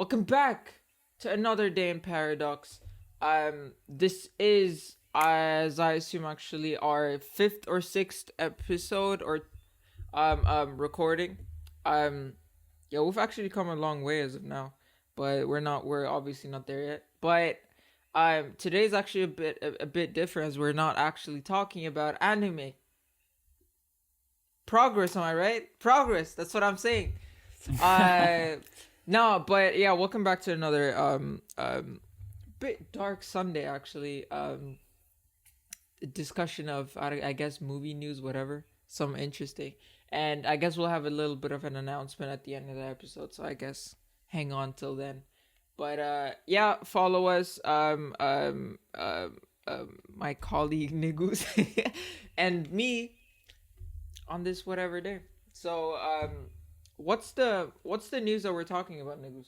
Welcome back to another day in Paradox. This is, as I assume, actually our fifth or sixth episode or recording. Um, yeah, we've actually come a long way as of now, but we're not. We're obviously not there yet. But today's actually a bit different as we're not actually talking about anime. Progress, am I right? Progress. That's what I'm saying. Uh, no, but yeah, welcome back to another bit dark Sunday actually. Discussion of I guess movie news, whatever. Some interesting, and I guess we'll have a little bit of an announcement at the end of the episode. So I guess hang on till then. But yeah, follow us. My colleague Nigus and me on this whatever day. So what's the news that we're talking about, Nigus?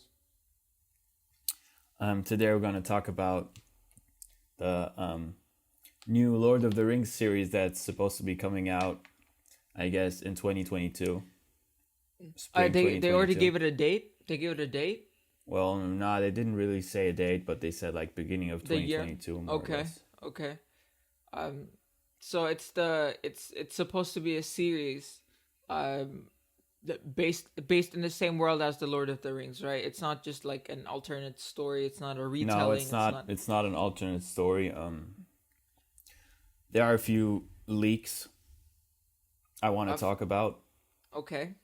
Today we're going to talk about the new Lord of the Rings series that's supposed to be coming out, I guess, in 2022. Spring They already 2022. gave it a date. They gave it a date. Well, no, they didn't really say a date, but they said like beginning of The year. 2022, more or Okay. less. Okay. Um. So it's supposed to be a series, based in the same world as the Lord of the Rings, right? It's not just like an alternate story. It's not a No, retelling. it's not. It's not an alternate story. There are a few leaks I want to Of- talk about. Okay.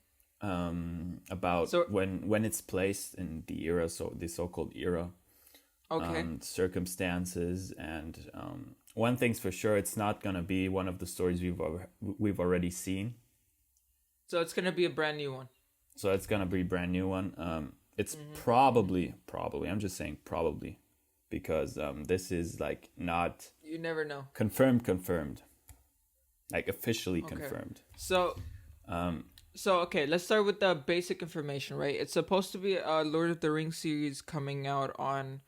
About So when it's placed in the era, so the so-called era. okay. Circumstances, and one thing's for sure, it's not gonna be one of the stories we've already seen. So it's gonna be a brand new one. So it's gonna be a brand new one. It's Mm-hmm. probably. I'm just saying probably, because this is like not You never know. confirmed, like officially Okay. confirmed. So Um, So okay, let's start with the basic information, right? It's supposed to be a Lord of the Rings series coming out on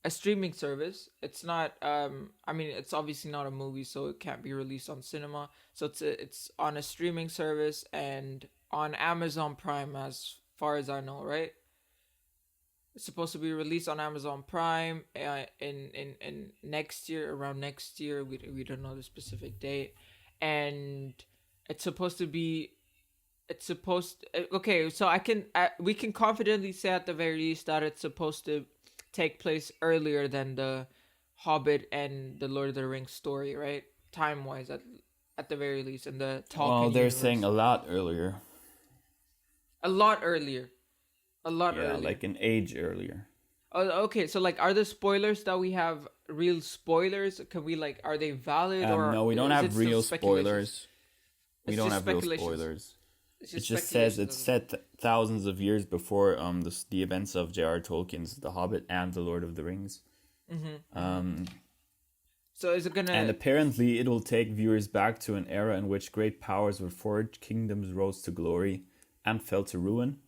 a streaming service. It's not I mean it's obviously not a movie, so it can't be released on cinema. So it's on a streaming service and on Amazon Prime as far as I know, right? It's supposed to be released on Amazon Prime in next year, around next year. We don't know the specific date. And it's supposed to be okay, so we can confidently say at the very least that it's supposed to take place earlier than the Hobbit and the Lord of the Rings story, right? Time wise, at the very least, in the well, Tolkien they're universe. saying a lot earlier. A lot earlier. A lot Yeah, earlier. like an age earlier. Oh, okay, so like, are the spoilers that we have real spoilers? Can we like, are they valid or No, we don't is it have still real speculation? spoilers. We It's don't just have real speculations. spoilers. It's It just just says speculation. it's set thousands of years before the events of J.R. Tolkien's The Hobbit and The Lord of the Rings. So is it And gonna? apparently it will take viewers back to an era in which great powers were forged, kingdoms rose to glory, and fell to ruin.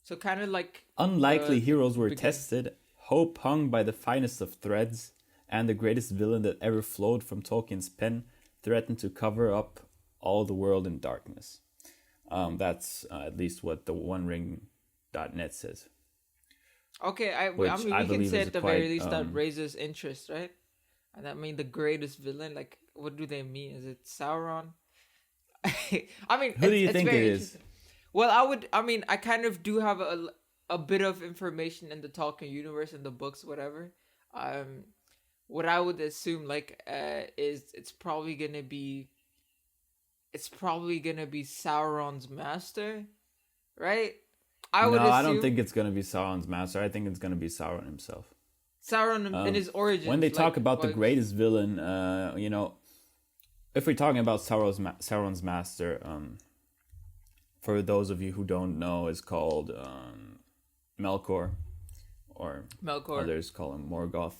So kind of like Unlikely heroes were begin- tested, hope hung by the finest of threads, and the greatest villain that ever flowed from Tolkien's pen threatened to cover up all the world in darkness. That's at least what the OneRing.net says. Okay, I Which mean, I we can believe say is at the quite, very least that raises interest, right? And that mean the greatest villain. Like, what do they mean? Is it Sauron? I mean, Who do you it's think it very is? interesting. Well, I would. I mean, I kind of do have a bit of information in the Tolkien universe and the books, whatever. Um, what I would assume, like, is it's probably gonna be Sauron's master, right? I would No, assume I don't think it's gonna be Sauron's master. I think it's gonna be Sauron himself. Sauron in his origins. When they talk like, about the like- greatest villain, if we're talking about Sauron's master, for those of you who don't know, is called Melkor, or Melkor. others call him Morgoth.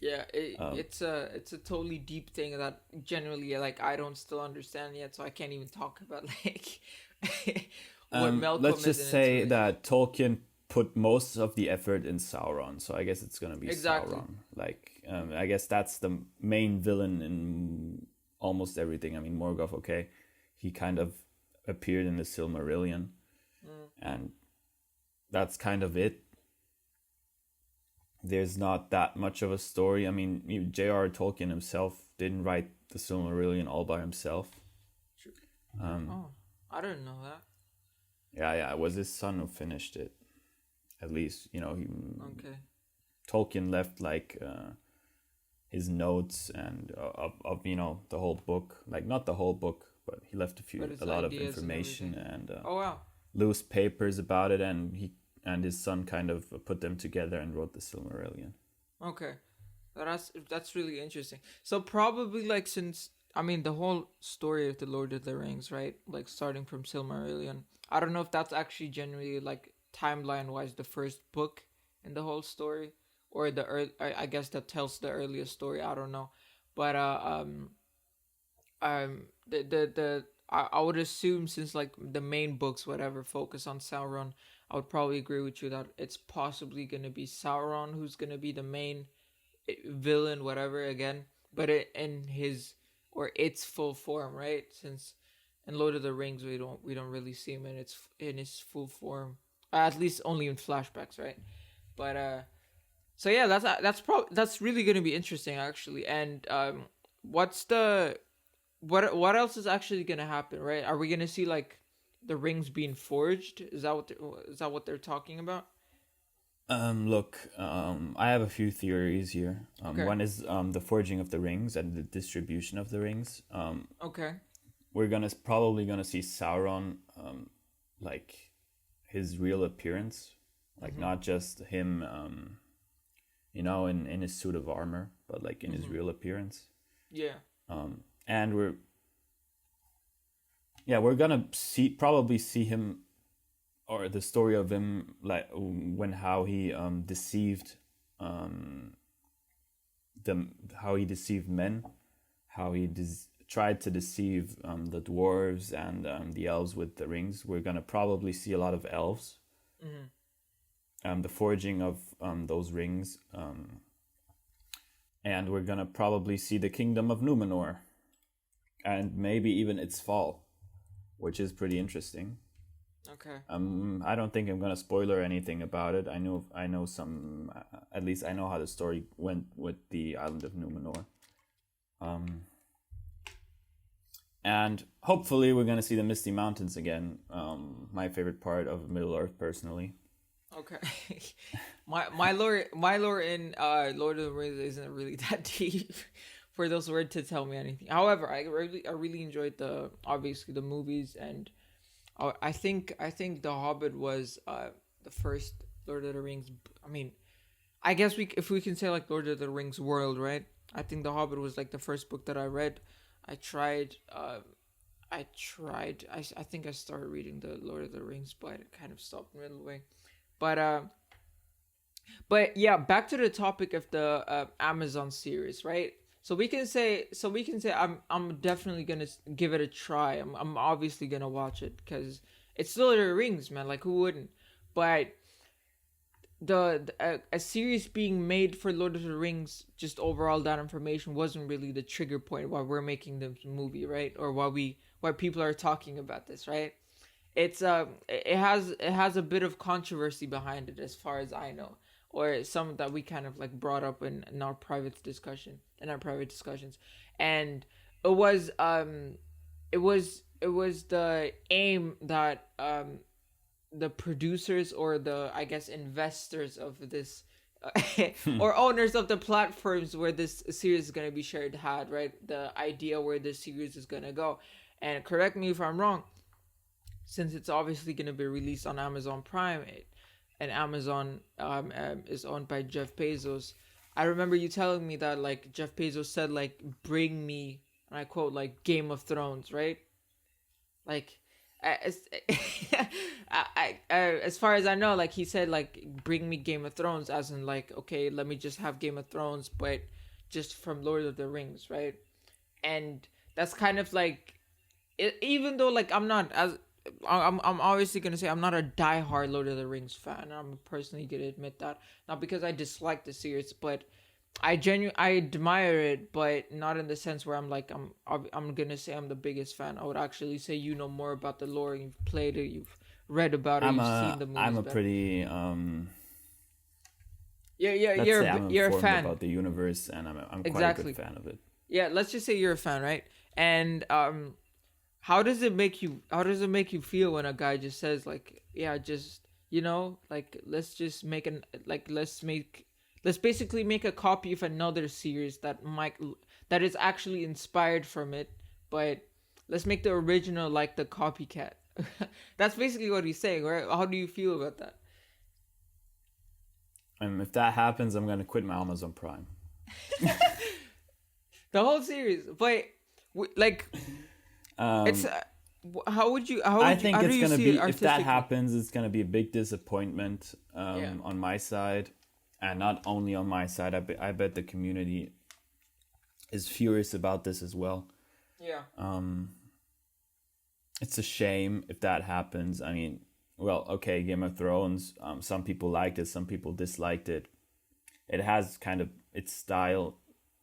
Yeah, it's a totally deep thing that generally like I don't still understand yet, so I can't even talk about like what Melkor Let's is just in its say origin. that Tolkien put most of the effort in Sauron, so I guess it's gonna be Exactly. Sauron. Like, I guess that's the main villain in almost everything. I mean, Morgoth, okay, he kind of appeared in the Silmarillion, and that's kind of it. there's not that much of a story. I mean, J.R. Tolkien himself didn't write the Silmarillion all by himself. Oh, I didn't know that. Yeah, it was his son who finished it. At least, Okay. Tolkien left like his notes and the whole book, like not the whole book, but he left But it's a lot of ideas and information everything. and Oh wow. loose papers about it, and he and his son kind of put them together and wrote the Silmarillion. Okay. That's really interesting. So probably like since I mean the whole story of the Lord of the Rings, right? Like starting from Silmarillion. I don't know if that's actually generally like timeline wise the first book in the whole story or I guess that tells the earliest story. I don't know, but I would assume since like the main books whatever focus on Sauron, I would probably agree with you that it's possibly gonna be Sauron who's gonna be the main villain, whatever again, but in his or its full form, right? Since in Lord of the Rings we don't really see him in his full form, at least only in flashbacks, right? But so yeah, that's really gonna be interesting actually. And what's the what else is actually gonna happen, right? Are we gonna see like the rings being forged? Is that what they're talking about? Look, I have a few theories here. Okay. One is the forging of the rings and the distribution of the rings. Okay. We're probably gonna see Sauron, like his real appearance, like not just him, in his suit of armor, but like in his real appearance. Yeah. And we're gonna probably see him, or the story of him, like how he deceived them, how he deceived men, how he tried to deceive the dwarves and the elves with the rings. We're gonna probably see a lot of elves. The forging of those rings, and we're gonna probably see the kingdom of Numenor, and maybe even its fall, which is pretty interesting. Okay. I don't think I'm gonna spoiler anything about it. I know some. At least I know how the story went with the island of Numenor. And hopefully we're gonna see the Misty Mountains again. My favorite part of Middle Earth, personally. Okay. My lore in Lord of the Rings isn't really that deep for those words to tell me anything. However, I really enjoyed obviously the movies, and I think The Hobbit was the first Lord of the Rings. I mean, I guess if we can say like Lord of the Rings world, right? I think The Hobbit was like the first book that I read. I tried. I think I started reading the Lord of the Rings, but I kind of stopped middle way. But yeah, back to the topic of the Amazon series, right? So we can say I'm definitely gonna give it a try. I'm obviously gonna watch it because it's Lord of the Rings, man. Like who wouldn't? But a series being made for Lord of the Rings, just overall that information wasn't really the trigger point why we're making the movie, right? Or why people are talking about this, right? It has a bit of controversy behind it as far as I know, or some that we kind of like brought up in our private discussions. And it was the aim that the producers or the I guess investors of this or owners of the platforms where this series is going to be shared had, right? The idea where this series is going to go. And correct me if I'm wrong, since it's obviously going to be released on Amazon Prime, and Amazon is owned by Jeff Bezos. I remember you telling me that like Jeff Bezos said like bring me, and I quote, like Game of Thrones, right? Like as as far as I know, like he said like bring me Game of Thrones, as in like okay, let me just have Game of Thrones, but just from Lord of the Rings, right? And that's kind of like even though like I'm obviously gonna say I'm not a diehard Lord of the Rings fan. I'm personally gonna admit that, not because I dislike the series, but I admire it, but not in the sense where I'm gonna say I'm the biggest fan. I would actually say you know more about the lore. You've played it, you've read about it, you've seen the movies. I'm a better. pretty Yeah, let's say you're a informed fan. about the universe, and I'm quite a good Exactly. fan of it. Yeah, let's just say you're a fan, right? And how does it make you? How does it make you feel when a guy just says like, yeah, just like let's just make an like let's basically make a copy of another series that is actually inspired from it, but let's make the original like the copycat. That's basically what he's saying, right? How do you feel about that? And if that happens, I'm gonna quit my Amazon Prime. The whole series, but like it's Um, how would you I think how do it's you gonna see it be, if that artistically? happens, it's gonna be a big disappointment Yeah. on my side, and not only on my side. I bet the community is furious about this as well. Yeah. It's a shame if that happens. I mean, well, okay, Game of Thrones. Some people liked it, some people disliked it. It has kind of its style.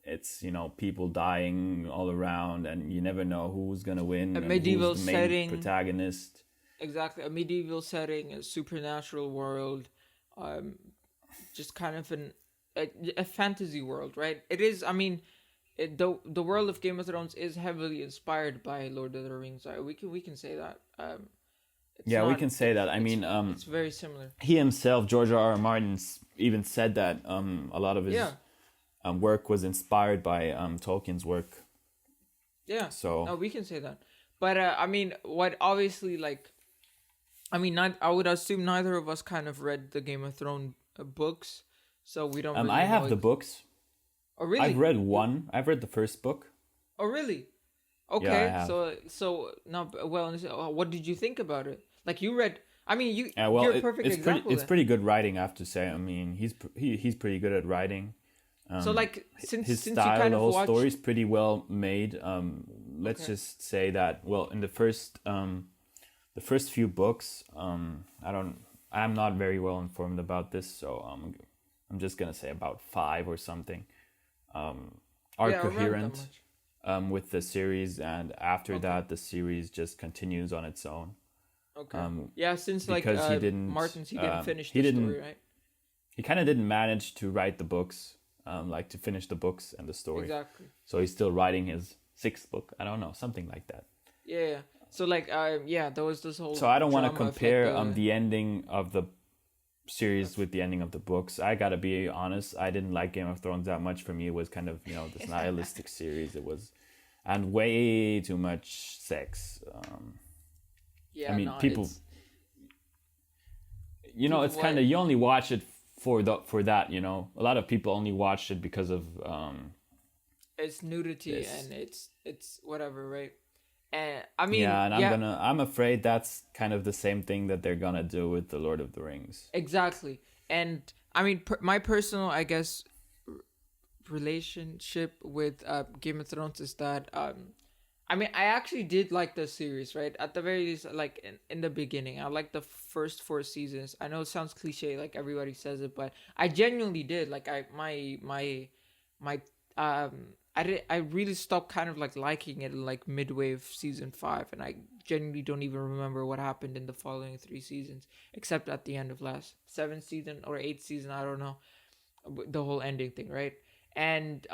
It's, people dying all around, and you never know who's gonna win A and medieval who's the main setting. protagonist. Exactly. A medieval setting, a supernatural world, um, just kind of a fantasy world, right? It is. I mean, the world of Game of Thrones is heavily inspired by Lord of the Rings. We can say that. It's Yeah, we not. can say that. I mean, It's very similar. he himself, George R. R. Martin, even said that a lot of his Yeah. work was inspired by Tolkien's work. Yeah. So No, we can say that. But I mean, what obviously like, I mean, not. I would assume neither of us kind of read the Game of Thrones books, so we don't. Really I have know the books. Oh really? I've read one. I've read the first book. Oh really? Yeah, Okay. I have. So now, well, what did you think about it? Like you read. I mean, Yeah, well, you're a perfect it's example. pretty. It's then. pretty good writing, I have to say. I mean, he's pretty good at writing. So like since His since style, you kind the of whole watched. story is pretty well made. Let's Okay. just say that. Well, in the first few books, I'm not very well informed about this, so I'm just gonna say about 5 or something. Are Yeah, around that coherent much. with the series, and after Okay. that, the series just continues on its own. Okay. Yeah, since like because he didn't, Martin's he didn't finish he the didn't story, right? he kind of didn't manage to write the books, like to finish the books and the story. Exactly. So he's still writing his 6th book. I don't know, something like that. Yeah. Yeah. So like yeah, there was this whole. So I don't want to drama of, compare like, the ending of the series with the ending of the books. I gotta be honest. I didn't like Game of Thrones that much. For me, it was kind of this nihilistic series. It was, and way too much sex. Yeah, I mean, no, people. it's- It's kind of, you only watch it for that. A lot of people only watch it because of it's nudity Yes. and it's whatever, right? And I mean, yeah, and I'm afraid that's kind of the same thing that they're gonna do with the Lord of the Rings. exactly. And I mean, my personal, I guess, relationship with Game of Thrones is that I mean, I actually did like the series, right? At the very least, like in the beginning, I liked the first 4 seasons. I know it sounds cliche, like everybody says it, but I genuinely did. Like my I really stopped kind of like liking it like midway of season 5, and I genuinely don't even remember what happened in the following 3 seasons, except at the end of last 7th season or 8th season. I don't know, the whole ending thing, right? And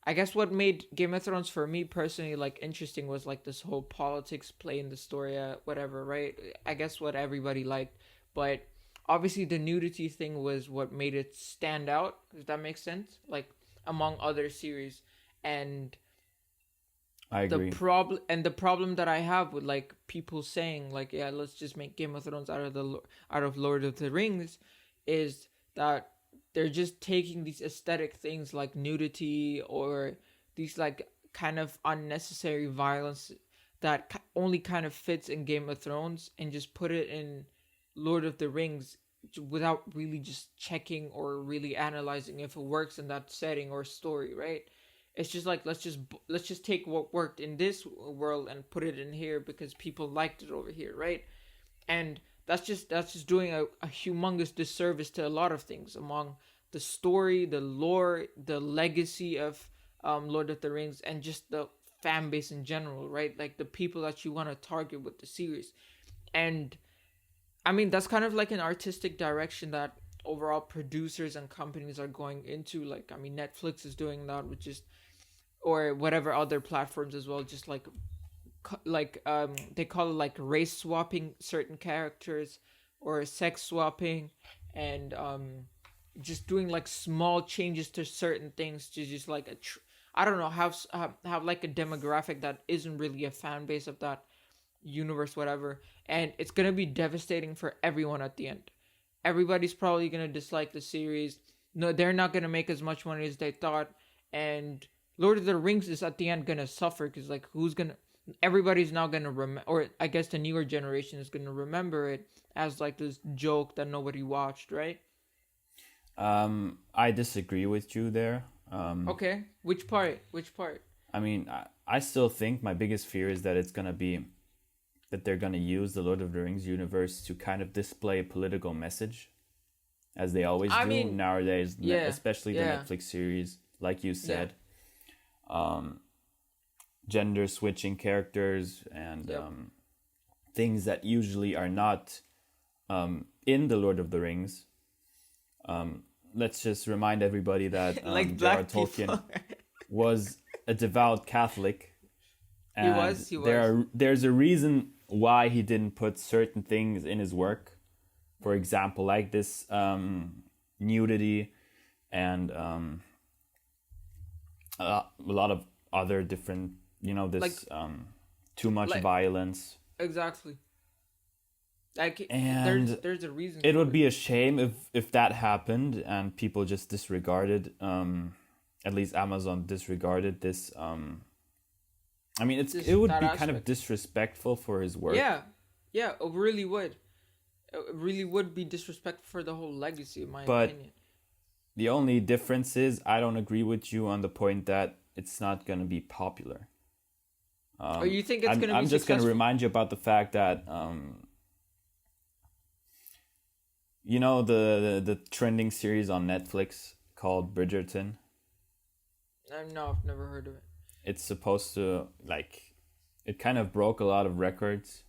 I guess what made Game of Thrones for me personally like interesting was like this whole politics play in the story, whatever, right? I guess what everybody liked, but obviously the nudity thing was what made it stand out. If that makes sense, like among other series, and I agree. the problem that I have with like people saying like, yeah, let's just make Game of Thrones out of Lord of the Rings, is that they're just taking these aesthetic things like nudity or these like kind of unnecessary violence that only kind of fits in Game of Thrones and just put it in Lord of the Rings without really just checking or really analyzing if it works in that setting or story, right? It's just like let's just take what worked in this world and put it in here because people liked it over here, right? And that's just doing a humongous disservice to a lot of things, among the story, the lore, the legacy of Lord of the Rings, and just the fan base in general, right? Like the people that you want to target with the series. And I mean, that's kind of like an artistic direction that overall producers and companies are going into. Like, I mean, Netflix is doing that with just, or whatever other platforms as well, just like they call it like race swapping certain characters or sex swapping, and just doing like small changes to certain things to just like I don't know, have like a demographic that isn't really a fan base of that universe, whatever, and it's gonna be devastating for everyone at the end. Everybody's probably gonna dislike the series. No, they're not gonna make as much money as they thought, and Lord of the Rings is at the end gonna suffer because like who's gonna? Everybody's now gonna remember, or I guess the newer generation is gonna remember it as like this joke that nobody watched, right? I disagree with you there. Okay, which part? Which part? I mean, I still think my biggest fear is that it's gonna be that they're gonna use the Lord of the Rings universe to kind of display a political message, as they always I do mean, nowadays, yeah, especially the yeah, Netflix series, like you yeah, said, gender switching characters and yep. things that usually are not in the Lord of the Rings. Let's just remind everybody that Like J.R.R. black people. Tolkien was a devout Catholic, He and was. He was. there's a reason why he didn't put certain things in his work. For example, like this nudity and a lot of other different, this Like, too much like violence. exactly. Like And there's a reason it for would it. be a shame if that happened and people just disregarded, at least Amazon disregarded this. I mean, it would That be kind of aspect. disrespectful for his work. Yeah, yeah, it really would. It really would be disrespectful for the whole legacy, in my But opinion. the only difference is I don't agree with you on the point that it's not going to be popular. Or you think it's gonna be I'm just going to successful? remind you about the fact that the trending series on Netflix called Bridgerton. No, I've never heard of it. It's supposed to it kind of broke a lot of records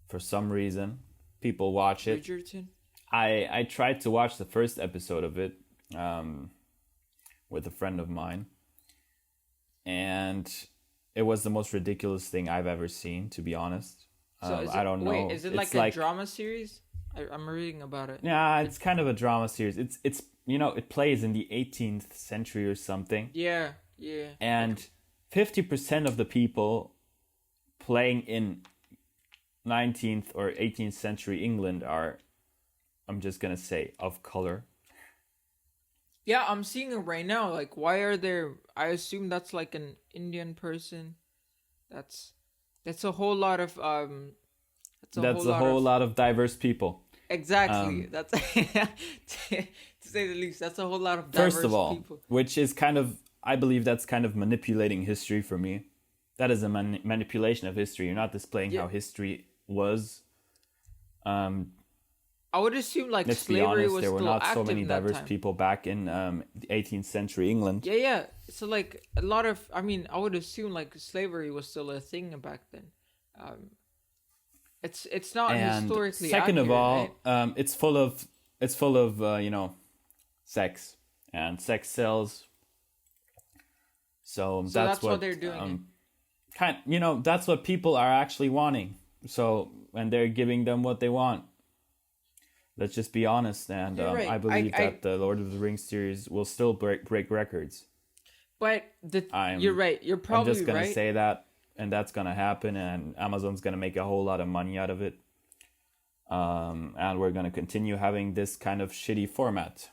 for some reason. People watch it. Bridgerton. I tried to watch the first episode of it with a friend of mine, and it was the most ridiculous thing I've ever seen, to be honest. So is I it? don't Wait, know. is it It's like a drama series? I'm reading about it. yeah, it's kind of a drama series. It's it plays in the 18th century or something, Yeah, yeah. and 50% of the people playing in 19th or 18th century England are, I'm just gonna say, of color. Yeah, I'm seeing it right now. Like, why are there? I assume that's like an Indian person. That's that's a whole lot of That's a That's whole a lot whole of lot of diverse people. exactly. That's to say the least. That's a whole lot of First diverse of all, people. which is kind of, I believe that's kind of manipulating history for me. That is a manipulation of history. You're not displaying Yeah, how history was. Um, I would assume like let's be slavery honest, was there were still not so active many in that diverse time. people back in the 18th century England. Yeah, yeah. So like a lot of, I mean, I would assume like slavery was still a thing back then. Um, it's not And historically second of accurate, all, right? it's full of sex, and sex sells. So So that's that's why what they're doing that's what people are actually wanting. So when they're giving them what they want, let's just be honest. And You're right. I believe I that the Lord of the Rings series will still break records. but you're right. You're I'm probably just gonna right. say that, and that's gonna happen, and Amazon's gonna make a whole lot of money out of it. And we're gonna continue having this kind of shitty format,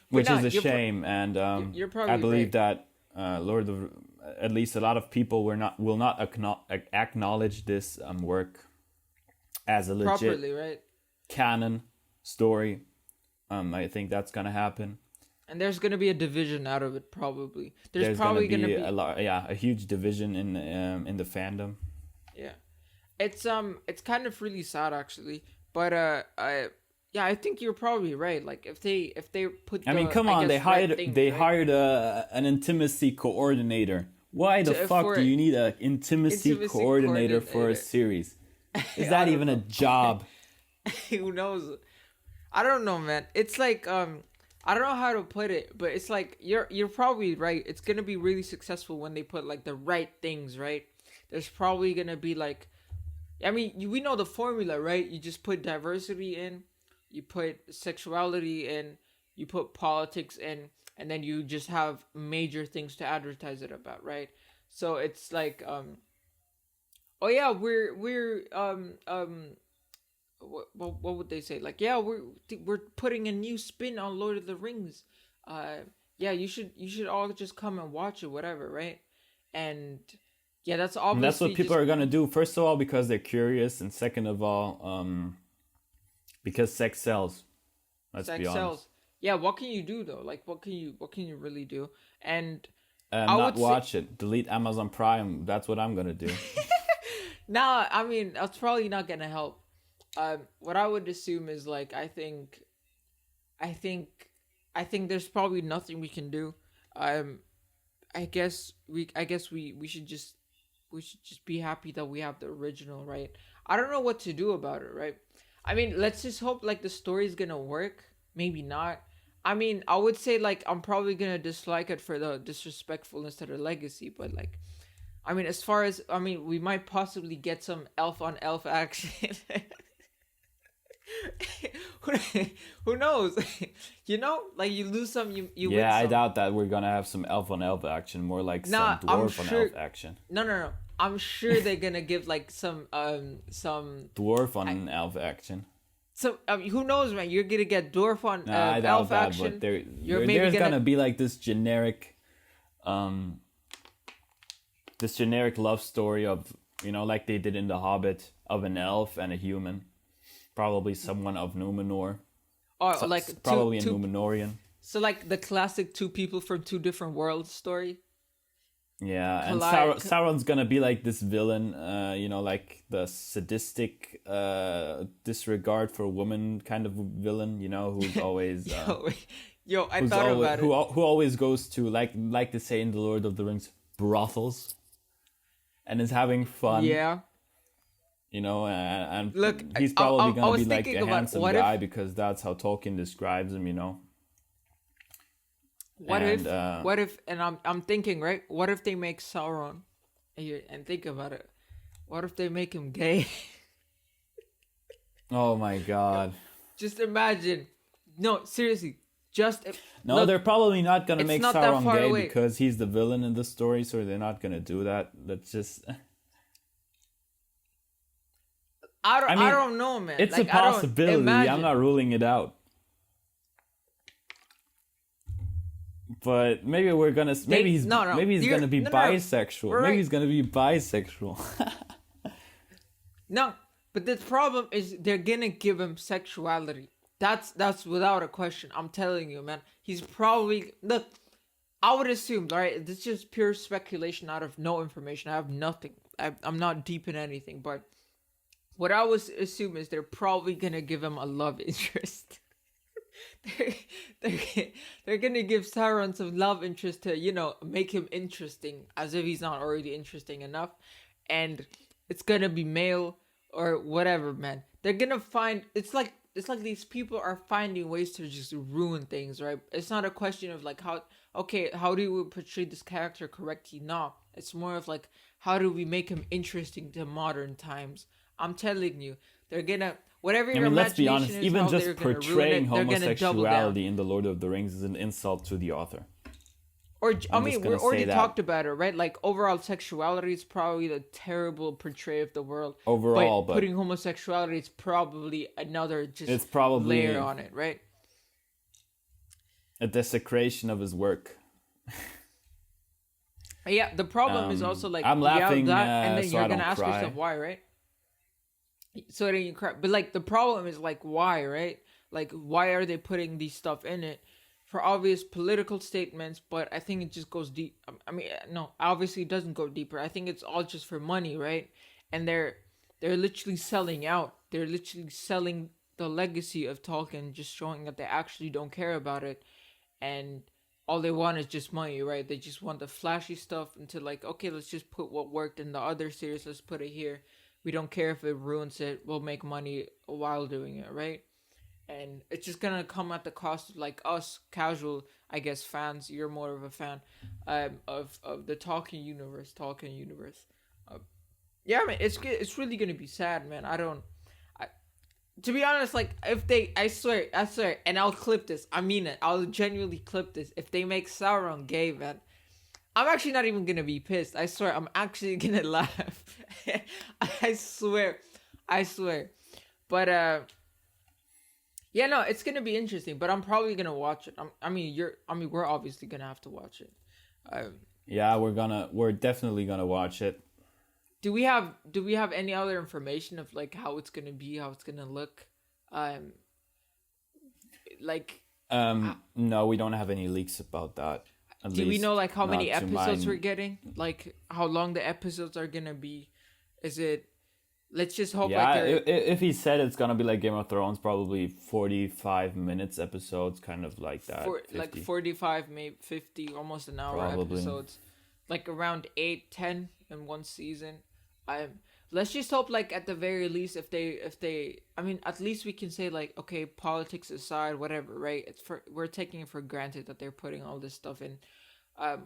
But which no, is a shame. And you're probably I believe right. that Lord of, at least a lot of people will not acknowledge this work as a legit Properly, right? canon story. I think that's gonna happen. And there's gonna be a division out of it. Probably There's probably gonna gonna be be a huge division in the fandom. yeah. It's kind of really sad actually. But I think you're probably right. Like if they put I mean, come I on, guess, they right hired things, they right? hired an intimacy coordinator. Why the fuck For do you need an intimacy intimacy coordinator for a coordinator. series? Is I that don't even a know. job? Who knows? I don't know, man. It's like I don't know how to put it, but it's like you're probably right. It's gonna be really successful when they put like the right things, right? There's probably gonna be like, I mean, we know the formula, right? You just put diversity in, you put sexuality in, you put politics in, and then you just have major things to advertise it about, right? So it's like, oh yeah, what would they say? Like, yeah, we're putting a new spin on Lord of the Rings. Uh, yeah, you should all just come and watch it, whatever, right? And yeah, that's And that's what obviously people just are gonna do. First of all, because they're curious, and second of all, because sex sells. Let's be sex honest. sells. Yeah, what can you do though? Like, what can you really do? And I Not would say, watch it. Delete Amazon Prime. That's what I'm gonna do. nah, I mean, that's probably not gonna help. What I would assume is like, I think, I think there's probably nothing we can do. Um, I guess we should just be happy that we have the original, right? I don't know what to do about it, right? I mean, let's just hope like the story's gonna work. Maybe not. I mean, I would say like I'm probably gonna dislike it for the disrespectfulness to the legacy, but like, I mean, as far as, I mean, we might possibly get some elf on elf action. who, who knows? Like you lose some, you win Yeah, I some. doubt that we're gonna have some elf on elf action. More like some Nah, I'm dwarf on sure. elf action. No, no, no. I'm sure they're gonna give like some Dwarf on elf action. so who knows, man? You're gonna get dwarf on Nah, I doubt elf that, action. but You're maybe there's gonna gonna be like um, this generic love story of, like they did in The Hobbit, of an elf and a human, probably someone of Numenor, or like probably a two. Numenorian. So like the classic two people from two different worlds story. Yeah, and Collide. Sauron's gonna be like this villain, like the sadistic, disregard for women kind of villain, who's always, Yo, yo, I who's thought always about it. who always goes to, like they say in the Lord of the Rings, brothels, and is having fun. Yeah. And Look, he's I probably gonna was be like thinking a about handsome what guy if, because that's how Tolkien describes him. what And if, what if, and I'm thinking, right? What if they make Sauron? And think about it. What if they make him gay? oh my god. Just imagine. No, seriously. No, Look, they're probably not gonna it's make not that Sauron far gay away. because he's the villain in the story, so they're not gonna do that. That's just. I I mean, don't know, man. it's Like, a I don't possibility. imagine. I'm not ruling it out. But maybe we're gonna. Maybe he's. no, no. Maybe he's You're- gonna be no, no, no. bisexual. We're Maybe right. he's gonna be bisexual. No, but the problem is they're gonna give him sexuality. That's without a question. I'm telling you, man. He's probably look. I would assume, right? This is just pure speculation out of no information. I have nothing. I'm not deep in anything, but what I would assume is they're probably gonna give him a love interest. they're, they're gonna give Sauron some love interest to make him interesting, as if he's not already interesting enough, and it's gonna be male or whatever, man. They're gonna find it's like these people are finding ways to just ruin things, right? It's not a question of like how do we portray this character correctly? No, it's more of like how do we make him interesting to modern times. I'm telling you, they're gonna whatever I your mean, let's be imagination honest. is, Even how just they're gonna ruin portraying it, they're gonna double down. homosexuality in the Lord of the Rings is an insult to the author. Or I I'm mean, just we gonna already say that. talked about it, right? Like overall sexuality is probably the terrible portray of the world. Overall, but putting homosexuality is probably another just it's probably layer on it, right? a desecration of his work. Yeah, the problem is also like I'm laughing, and then so you're I gonna don't ask cry. yourself why, right? So then you cry, but like the problem is like why, right? Like why are they putting these stuff in it? For obvious political statements, but I think it just goes deep. I mean, no, obviously it doesn't go deeper. I think it's all just for money, right? And they're literally selling out. They're literally selling the legacy of Tolkien, just showing that they actually don't care about it, and all they want is just money, right? They just want the flashy stuff into like, okay, let's just put what worked in the other series. Let's put it here. We don't care if it ruins it. We'll make money while doing it, right? And it's just gonna come at the cost of like us casual, I guess, fans. You're more of a fan, of the Talking universe. Uh, yeah, man, it's really gonna be sad, man. I, to be honest, like if they, I swear, and I'll clip this. I mean it. I'll genuinely clip this. If they make Sauron gay, man, I'm actually not even gonna be pissed. I swear, I'm actually gonna laugh. I swear, I swear. But yeah, no, it's gonna be interesting. But I'm probably gonna watch it. We're obviously gonna have to watch it. Um, Yeah, we're definitely gonna watch it. do we have any other information of like how it's gonna be, how it's gonna look? Um, like, No, we don't have any leaks about that. At do we least know like how many not to episodes mine. we're getting? Like how long the episodes are gonna be? Is it? Let's just hope Yeah, like they're if he said it's gonna be like Game of Thrones, probably 45 minutes episodes, kind of like that. for like 50, 45, maybe 50, almost an hour probably. episodes, like around 8, 10 in one season. I Let's just hope like at the very least if they I mean at least we can say like okay, politics aside, whatever, right? We're taking it for granted that they're putting all this stuff in.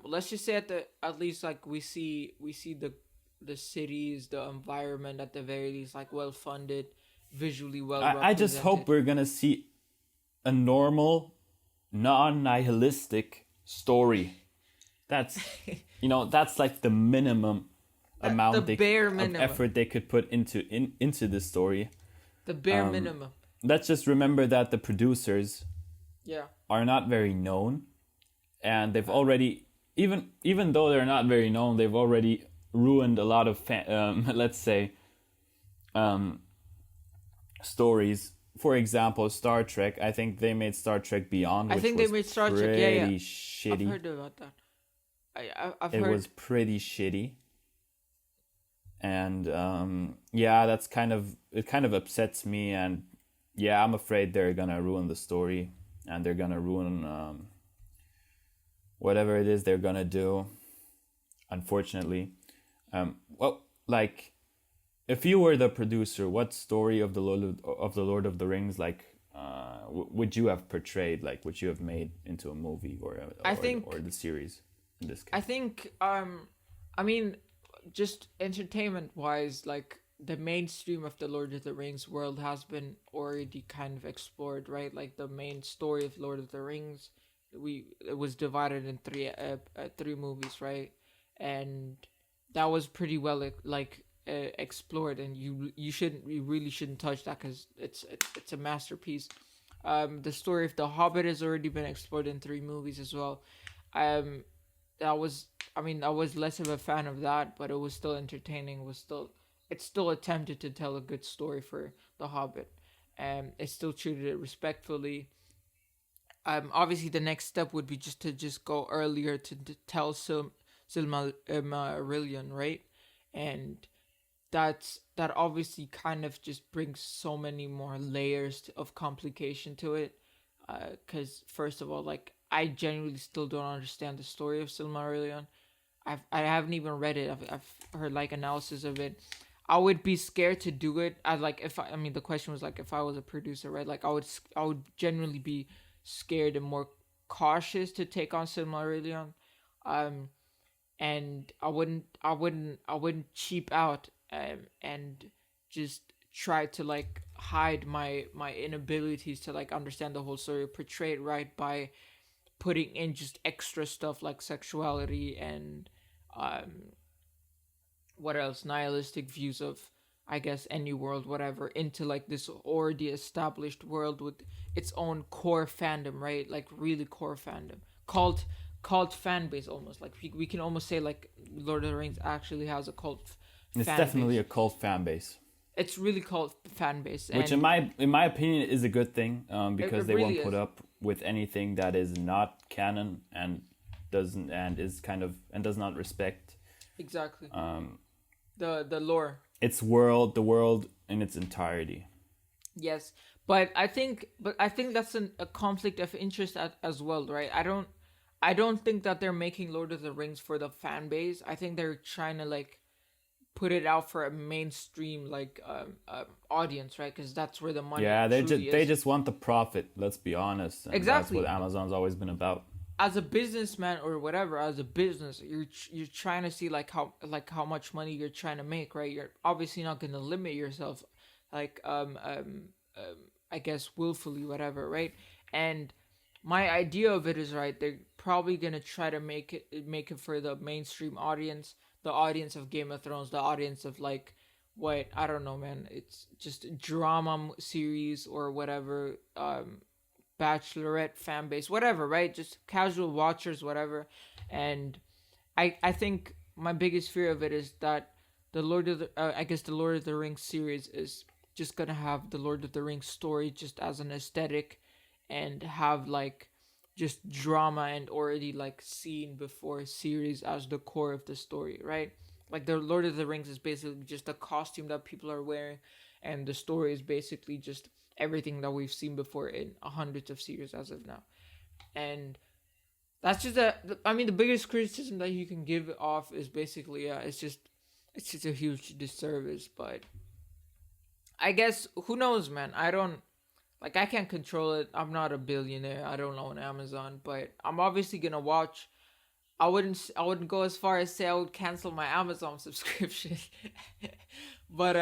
Let's just say at least like we see the cities, the environment at the very least like well funded, visually well I just hope represented. we're gonna see a normal, non-nihilistic story. That's that's like the minimum The amount bare of minimum. effort they could put into this story. The bare minimum. Let's just remember that the producers Yeah. are not very known, and they've already, even though they're not very known, they've already ruined a lot of let's say stories. For example, Star Trek. I think they made Star Trek Beyond, I which think they was made Star Trek. Yeah, yeah. pretty I've shitty. heard about that. I've It heard. was pretty shitty, and yeah, it kind of upsets me, and yeah, I'm afraid they're gonna ruin the story, and they're gonna ruin whatever it is they're gonna do. Unfortunately, well, like, if you were the producer, what story of the Lord of the Rings, like, would you have portrayed? Like, would you have made into a movie I think. or the series in this I case? think. I mean, just entertainment wise, like the mainstream of the Lord of the Rings world has been already kind of explored, right? Like the main story of Lord of the Rings, it was divided in three movies, right? And that was pretty well explored, and you really shouldn't touch that because it's a masterpiece. The story of the Hobbit has already been explored in three movies as well. Um, that was I was less of a fan of that, but it was still entertaining. It still attempted to tell a good story for the Hobbit, and it still treated it respectfully. Obviously the next step would be just go earlier to tell Silmarillion, right? And that obviously kind of just brings so many more layers of complication to it. Because first of all, like I genuinely still don't understand the story of Silmarillion. I haven't even read it. I've heard like analysis of it. I would be scared to do it. I mean the question was like if I was a producer, right? Like I would genuinely be scared and more cautious to take on Silmarillion. Um, and I wouldn't cheap out and just try to like hide my inabilities to like understand the whole story, portray it right by putting in just extra stuff like sexuality and um what else, nihilistic views of I guess any world, whatever, into like this already established world with its own core fandom, right? Like really core fandom, cult fan base almost. Like we can almost say like Lord of the Rings actually has a It's fan definitely base. a cult fan base, It's really cult fan base, which and in my opinion is a good thing, because it they really won't put is up with anything that is not canon and doesn't and is kind of and does not respect exactly um, the lore. the world in its entirety. Yes, but I think that's a conflict of interest as well, right? I don't think that they're making Lord of the Rings for the fan base. I think they're trying to like put it out for a mainstream audience, right? Because that's where the money Yeah, truly they is. just want the profit. Let's be honest, and that's what Exactly. Amazon's always been about. As a businessman or whatever, as a business, you're trying to see how much money you're trying to make, right? You're obviously not going to limit yourself, like I guess willfully, whatever, right? And my idea of it is, right, they're probably gonna try to make it for the mainstream audience, the audience of Game of Thrones, the audience of like what, I don't know, man. It's just drama series or whatever, Bachelorette fan base, whatever, right? Just casual watchers, whatever. And I think my biggest fear of it is that I guess the Lord of the Rings series is just gonna have the Lord of the Rings story just as an aesthetic, and have like just drama and already like seen before series as the core of the story, right? Like the Lord of the Rings is basically just a costume that people are wearing, and the story is basically just everything that we've seen before in hundreds of series as of now. And that's just I mean, the biggest criticism that you can give off is basically, it's just a huge disservice. But I guess, who knows, man? I can't control it. I'm not a billionaire. I don't own Amazon, but I'm obviously gonna watch. I wouldn't go as far as say I would cancel my Amazon subscription. But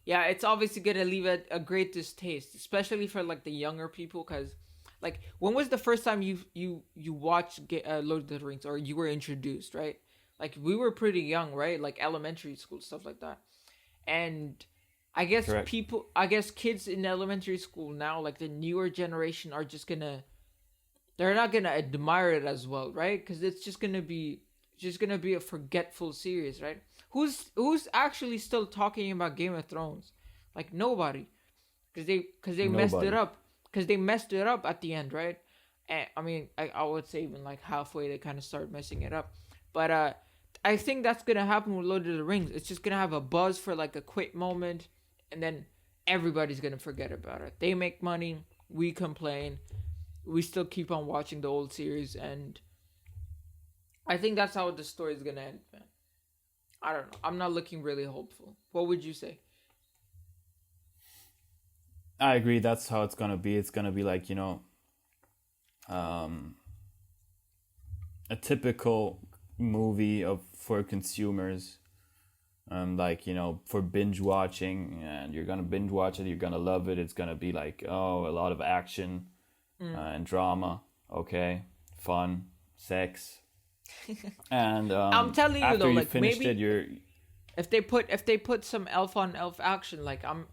yeah, it's obviously gonna leave a great distaste, especially for like the younger people. Cause like, when was the first time you watched Lord of the Rings, or you were introduced, right? Like, we were pretty young, right? Like elementary school, stuff like that. And Correct. I guess kids in elementary school now, like the newer generation, are they're not gonna admire it as well, right? Because it's just gonna be a forgetful series, right? Who's actually still talking about Game of Thrones? Like, nobody, because they messed it Nobody. up, because they messed it up at the end, right? And I mean, I would say even like halfway they kind of start messing it up. But I think that's gonna happen with Lord of the Rings. It's just gonna have a buzz for like a quick moment, and then everybody's gonna forget about it. They make money, we complain, we still keep on watching the old series, and I think that's how the story is gonna end, man. I don't know. I'm not looking really hopeful. What would you say? I agree. That's how it's gonna be. It's gonna be like, um, a typical movie of for consumers, like, for binge watching, and you're gonna binge watch it. You're gonna love it. It's gonna be like, oh, a lot of action, and drama. Okay, fun, sex, and I'm telling you though, after you like, finished it, maybe you're if they put some elf on elf action, like, I'm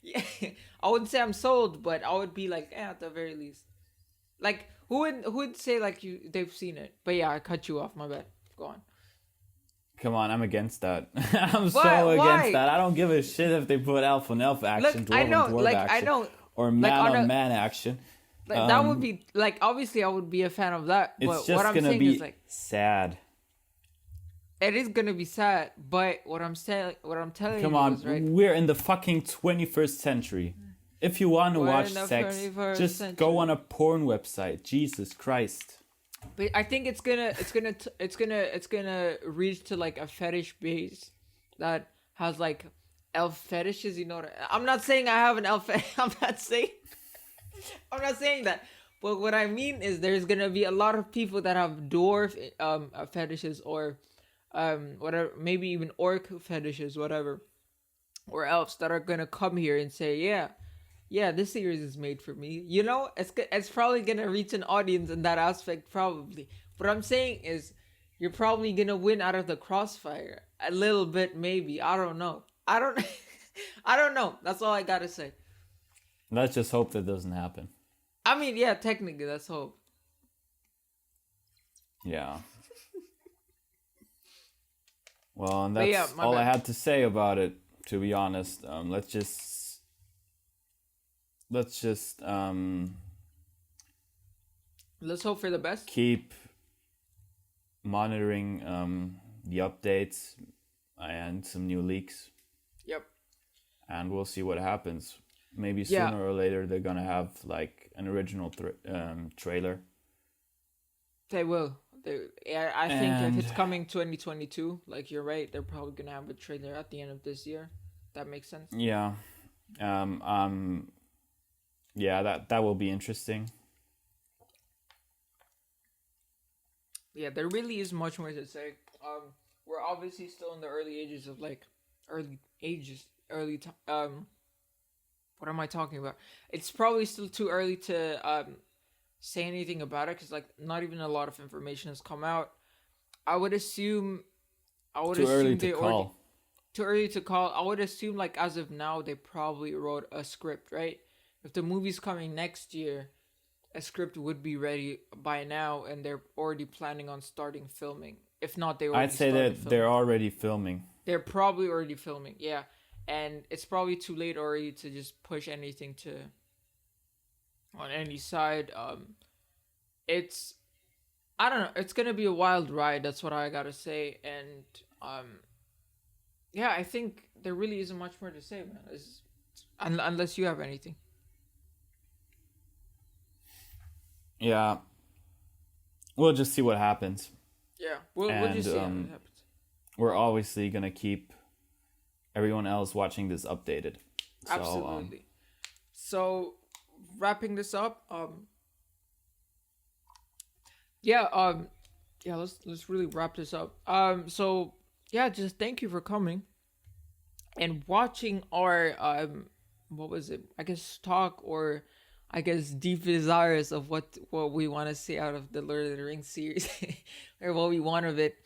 yeah, I wouldn't say I'm sold, but I would be like, at the very least. Like, who would say like they've seen it? But yeah, I cut you off. My bad. Go on. come on. I'm against that. I'm Why? so against Why? that. I don't give a shit if they put elf on elf Look, action, I dwarf on know. dwarf Like, I action, know. or Like, man on on a man action. like, that would be like, obviously I would be a fan of that. It's But what just I'm gonna saying is, be like, sad. it is gonna be sad. But what I'm telling Come you on, is, right. we're in the fucking 21st century. If you want to We're watch in the sex, 21st just century. go on a porn website. Jesus Christ. But I think it's gonna reach to like a fetish base that has like elf fetishes. You know what I'm not saying I have an elf. I'm not saying that. But what I mean is, there's gonna be a lot of people that have dwarf fetishes, or whatever, maybe even orc fetishes, whatever, or elves, that are gonna come here and say, yeah, this series is made for me. It's probably gonna reach an audience in that aspect, probably. What I'm saying is, you're probably gonna win out of the crossfire a little bit, maybe. I don't know. I don't. I don't know. That's all I gotta say. Let's just hope that doesn't happen. I mean, yeah, technically, that's hope. Yeah. Well, and But yeah, that's my all I bad. had to say about it, to be honest. Let's just Let's hope for the best. keep monitoring the updates and some new leaks, Yep. and we'll see what happens. Maybe Yeah. sooner or later they're gonna have like an original trailer. They will. I think if And it's coming 2022, like you're right, they're probably gonna have a trailer at the end of this year. That makes sense. yeah, yeah, that will be interesting. Yeah, there really is much more to say. We're obviously still in the early ages of like what am I talking about? It's probably still too early to say anything about it because like not even a lot of information has come out. I would assume. Too early to call. Too early to call. I would assume like as of now they probably wrote a script, right? If the movie's coming next year, a script would be ready by now, and they're already planning on starting filming. If not, they already I'd say started that filming. they're already filming. They're probably already filming, yeah. And it's probably too late already to just push anything to on any side. It's I don't know. It's gonna be a wild ride. That's what I gotta say. And yeah, I think there really isn't much more to say, man. Unless you have anything. Yeah, we'll just see what happens. Yeah, we'll just see how it happens. We're obviously gonna keep everyone else watching this updated. So, Absolutely. So wrapping this up, yeah, let's really wrap this up. So yeah, just thank you for coming and watching our what was it? I guess talk or I guess deep desires of what we want to see out of the Lord of the Rings series or what we want of it.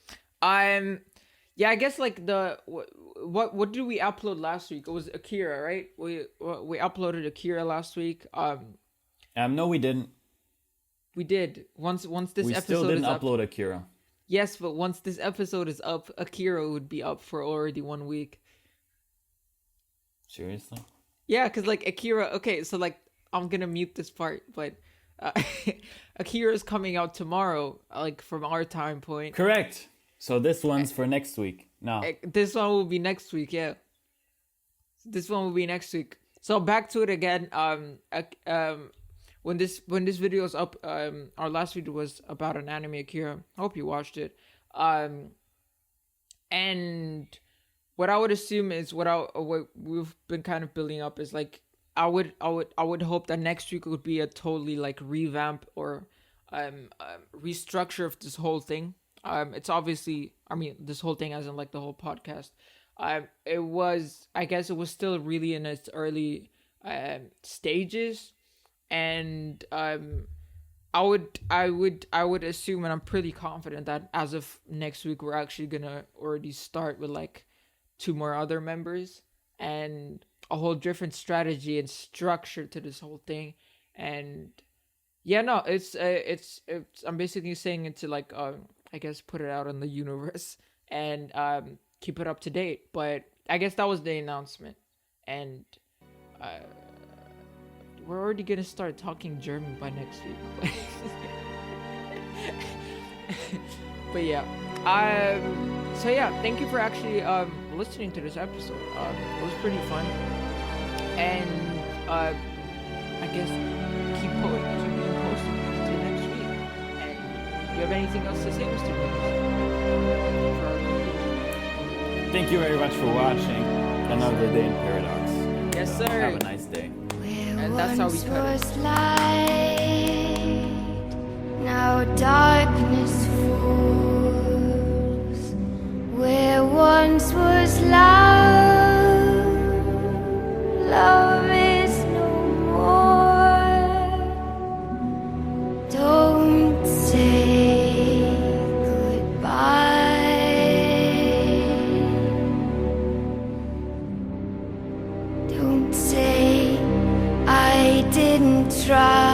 Yeah, I guess like the what did we upload last week? It was Akira, right? We uploaded Akira last week. no, we didn't. We did. Once this We episode still didn't is up. upload Akira. Yes, but once this episode is up, Akira would be up for already 1 week. Seriously? Yeah, cuz like Akira, okay, so like I'm going to mute this part, but Akira is coming out tomorrow, like from our time point. Correct. So this one's for next week. No. This one will be next week, yeah. This one will be next week. So back to it again. When this video is up, our last video was about an anime, Akira. I hope you watched it. And what I would assume is what we've been kind of building up is like I would hope that next week would be a totally like revamp or restructure of this whole thing. It's obviously, I mean, this whole thing as in like the whole podcast. I guess it was still really in its early stages, and I would assume, and I'm pretty confident that as of next week we're actually gonna already start with like 2 more other members and a whole different strategy and structure to this whole thing. And yeah, no, it's I'm basically saying it to like I guess put it out in the universe and keep it up to date. But I guess that was the announcement, and we're already gonna start talking German by next week. But yeah, so yeah, thank you for actually listening to this episode. It was pretty fun, and I guess keep being posted until next week. And do you have anything else to say, Mr. Williams? Thank you very much for watching another day in Paradox. Yes, sir. Have a nice day. And that's how we cut it. Light, now darkness falls. Where once was love, love is no more. Don't say goodbye. Don't say I didn't try.